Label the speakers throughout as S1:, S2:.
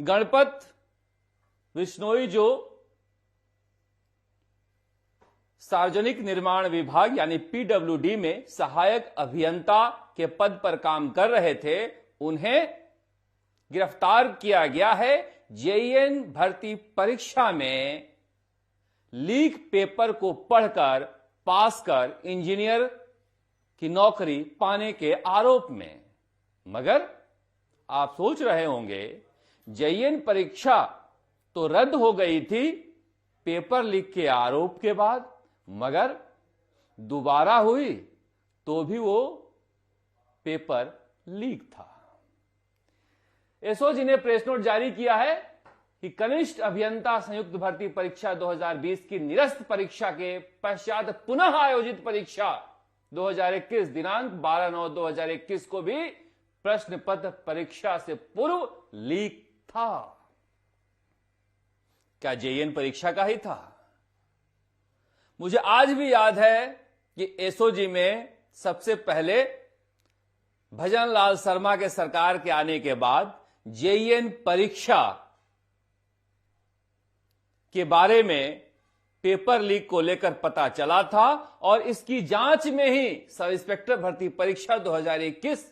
S1: गणपत बिश्नोई जो सार्वजनिक निर्माण विभाग यानी पीडब्ल्यूडी में सहायक अभियंता के पद पर काम कर रहे थे, उन्हें गिरफ्तार किया गया है। जेईएन भर्ती परीक्षा में लीक पेपर को पढ़कर पास कर इंजीनियर की नौकरी पाने के आरोप में। मगर आप सोच रहे होंगे, जेईएन परीक्षा तो रद्द हो गई थी पेपर लीक के आरोप के बाद, मगर दोबारा हुई तो भी वो पेपर लीक था। एसओजी ने प्रेस नोट जारी किया है कि कनिष्ठ अभियंता संयुक्त भर्ती परीक्षा 2020 की निरस्त परीक्षा के पश्चात पुनः आयोजित परीक्षा 2021 दिनांक 12/9/2021 को भी प्रश्न पत्र परीक्षा से पूर्व लीक था। क्या जेईएन परीक्षा का ही था? मुझे आज भी याद है कि एसओजी में सबसे पहले भजनलाल शर्मा के सरकार के आने के बाद जेईएन परीक्षा के बारे में पेपर लीक को लेकर पता चला था और इसकी जांच में ही सब इंस्पेक्टर भर्ती परीक्षा 2021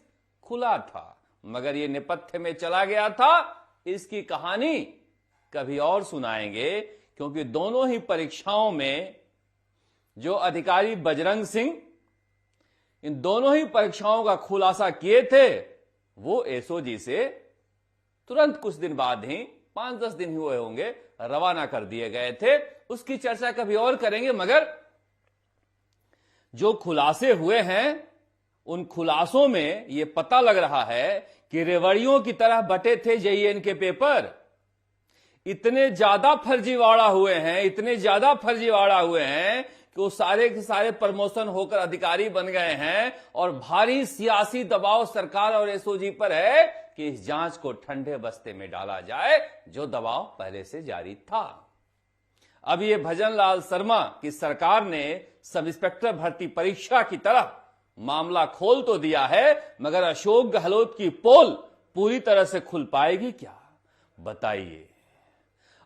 S1: खुला था, मगर यह नेपथ्य में चला गया था। इसकी कहानी कभी और सुनाएंगे, क्योंकि दोनों ही परीक्षाओं में जो अधिकारी बजरंग सिंह इन दोनों ही परीक्षाओं का खुलासा किए थे, वो एसओजी से तुरंत कुछ दिन बाद ही 5-10 दिन हुए होंगे रवाना कर दिए गए थे। उसकी चर्चा कभी और करेंगे, मगर जो खुलासे हुए हैं उन खुलासों में यह पता लग रहा है कि रेवड़ियों की तरह बटे थे जेईएन के पेपर। इतने ज्यादा फर्जीवाड़ा हुए हैं, इतने ज्यादा फर्जीवाड़ा हुए हैं कि वो सारे के सारे प्रमोशन होकर अधिकारी बन गए हैं और भारी सियासी दबाव सरकार और एसओजी पर है कि इस जांच को ठंडे बस्ते में डाला जाए, जो दबाव पहले से जारी था। अब ये भजनलाल शर्मा की सरकार ने सब इंस्पेक्टर भर्ती परीक्षा की तरह मामला खोल तो दिया है, मगर अशोक गहलोत की पोल पूरी तरह से खुल पाएगी क्या? बताइए।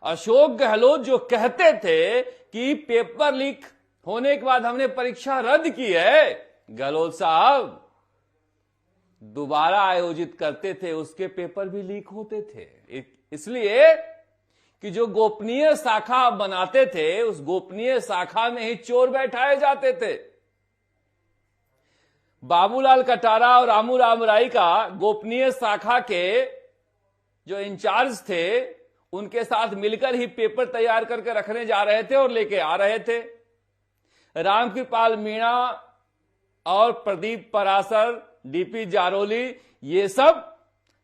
S1: अशोक गहलोत जो कहते थे कि पेपर लीक होने के बाद हमने परीक्षा रद्द की है, गहलोत साहब दोबारा आयोजित करते थे, उसके पेपर भी लीक होते थे। इसलिए कि जो गोपनीय शाखा बनाते थे, उस गोपनीय शाखा में ही चोर बैठाए जाते थे। बाबूलाल कटारा और रामूराम राय का गोपनीय शाखा के जो इंचार्ज थे, उनके साथ मिलकर ही पेपर तैयार करके रखने जा रहे थे और लेके आ रहे थे। रामकृपाल मीणा और प्रदीप परासर, डीपी जारोली, ये सब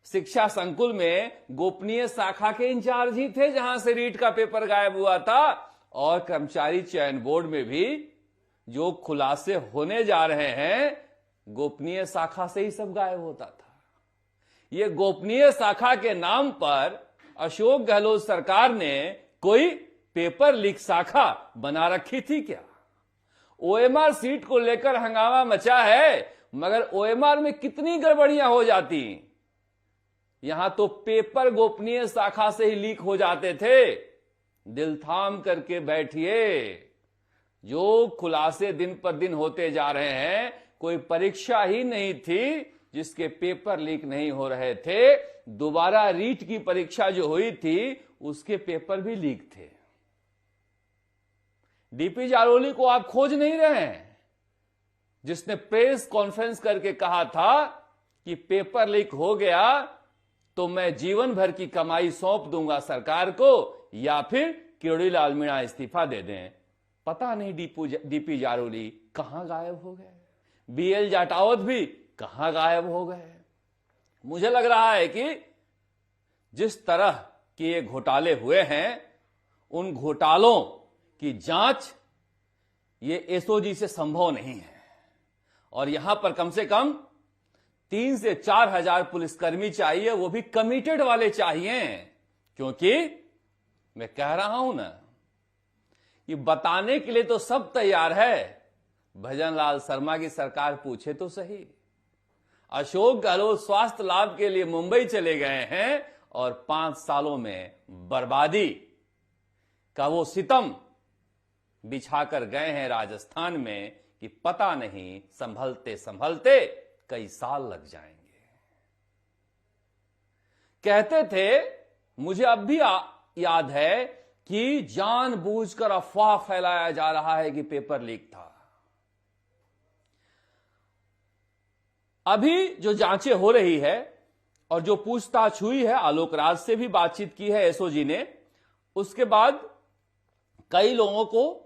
S1: शिक्षा संकुल में गोपनीय शाखा के इंचार्ज ही थे, जहां से रीट का पेपर गायब हुआ था। और कर्मचारी चयन बोर्ड में भी जो खुलासे होने जा रहे हैं, गोपनीय शाखा से ही सब गायब होता था। ये गोपनीय शाखा के नाम पर अशोक गहलोत सरकार ने कोई पेपर लीक शाखा बना रखी थी क्या? ओएमआर सीट को लेकर हंगामा मचा है, मगर ओएमआर में कितनी गड़बड़ियां हो जाती। यहां तो पेपर गोपनीय शाखा से ही लीक हो जाते थे। दिल थाम करके बैठिए, जो खुलासे दिन पर दिन होते जा रहे हैं, कोई परीक्षा ही नहीं थी जिसके पेपर लीक नहीं हो रहे थे। दोबारा रीट की परीक्षा जो हुई थी, उसके पेपर भी लीक थे। डीपी जारोली को आप खोज नहीं रहे हैं, जिसने प्रेस कॉन्फ्रेंस करके कहा था कि पेपर लीक हो गया तो मैं जीवन भर की कमाई सौंप दूंगा सरकार को, या फिर किरोड़ीलाल मीणा इस्तीफा दे दें। पता नहीं डीपी जारोली कहां गायब हो गए, बीएल जाटावत भी कहां गायब हो गए। मुझे लग रहा है कि जिस तरह के ये घोटाले हुए हैं, उन घोटालों की जांच ये एसओजी से संभव नहीं है। और यहां पर कम से कम 3 से 4 हजार पुलिसकर्मी चाहिए, वो भी कमिटेड वाले चाहिए। क्योंकि मैं कह रहा हूं ना, कि बताने के लिए तो सब तैयार है। भजनलाल शर्मा की सरकार पूछे तो सही। अशोक गहलोत स्वास्थ्य लाभ के लिए मुंबई चले गए हैं और 5 सालों में बर्बादी का वो सितम बिछाकर गए हैं राजस्थान में कि पता नहीं संभलते संभलते कई साल लग जाएंगे। कहते थे, मुझे अब भी याद है कि जानबूझकर अफवाह फैलाया जा रहा है कि पेपर लीक था। अभी जो जांचें हो रही है और जो पूछताछ हुई है, आलोक राज से भी बातचीत की है एसओजी ने, उसके बाद कई लोगों को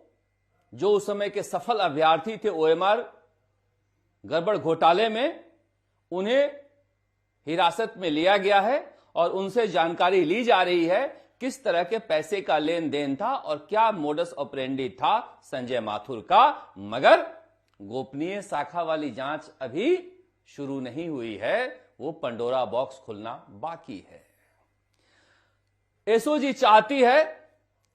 S1: जो उस समय के सफल अभ्यर्थी थे ओएमआर गड़बड़ घोटाले में, उन्हें हिरासत में लिया गया है और उनसे जानकारी ली जा रही है किस तरह के पैसे का लेन देन था और क्या मोडस ऑपरेंडी था संजय माथुर का। मगर गोपनीय शाखा वाली जांच अभी शुरू नहीं हुई है, वो पंडोरा बॉक्स खुलना बाकी है। एसओजी चाहती है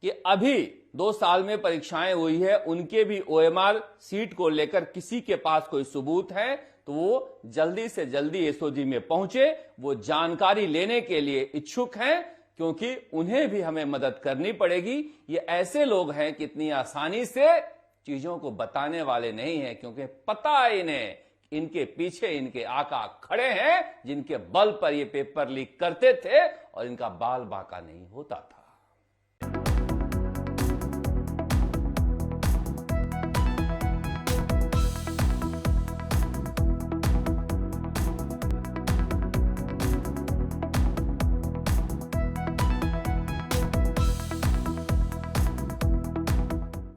S1: कि अभी 2 साल में परीक्षाएं हुई है, उनके भी ओएमआर सीट को लेकर किसी के पास कोई सबूत है तो वो जल्दी से जल्दी एसओजी में पहुंचे। वो जानकारी लेने के लिए इच्छुक हैं क्योंकि उन्हें भी हमें मदद करनी पड़ेगी। ये ऐसे लोग हैं कि इतनी आसानी से चीजों को बताने वाले नहीं हैं, क्योंकि पता है इन्हें इनके पीछे इनके आका खड़े हैं जिनके बल पर ये पेपर लीक करते थे और इनका बाल बांका नहीं होता था।